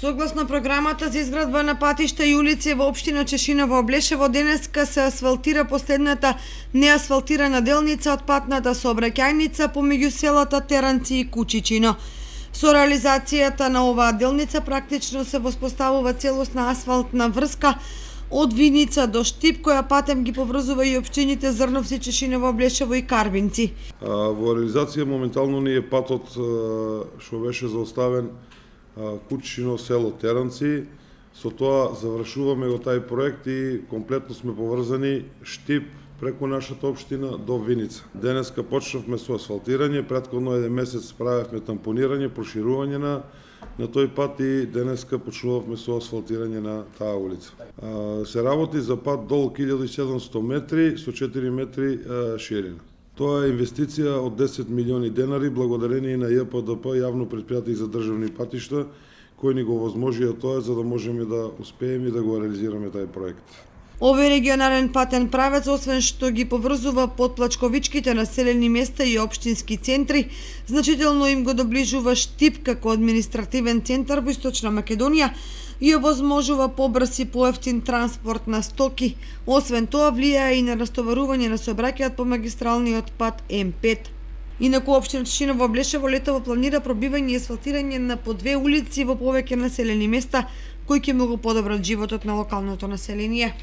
Согласно програмата за изградба на патишта и улици во општина Чешиново Облешево, денеска се асфалтира последната неасфалтирана делница од патната сообраќајница помеѓу селата Теранци и Кучичино. Со реализацијата на оваа делница практично се воспоставува целосна асфалтна врска од Виница до Штип, која патем ги поврзува и општините Зрновци, Чешиново Облешево и Карвинци. Во реализација моментално ни е патот што беше заоставен Кучино село Теранци. Со тоа завршуваме го тај проект и комплетно сме поврзани Штип преку нашата општина до Виница. Денеска почнавме со асфалтирање, претходно еден месец правевме тампонирање, проширување на тој пат и денеска почнувавме со асфалтирање на таа улица. Се работи за пат долу 1700 метри со 4 метри ширина. Тоа е инвестиција од 10 милиони денари благодарение на ЈПДП, јавно предпријатие за државни патишта, кои ни го возможија тоа за да можеме да успееме да го реализираме тај проект. Овој регионален патен правец, освен што ги поврзува подплачковичките населени места и општински центри, значително им го доближува Штип како административен центар во Источна Македонија и овозможува побрз и поевтин транспорт на стоки. Освен тоа, влијае и на растоварување на сообраќајот по магистралниот пат М5. Инаку општина Чешиново Облешево летово планира пробивање и асфалтирање на по 2 улици во повеќе населени места, кои ќе многу подобрат животот на локалното население.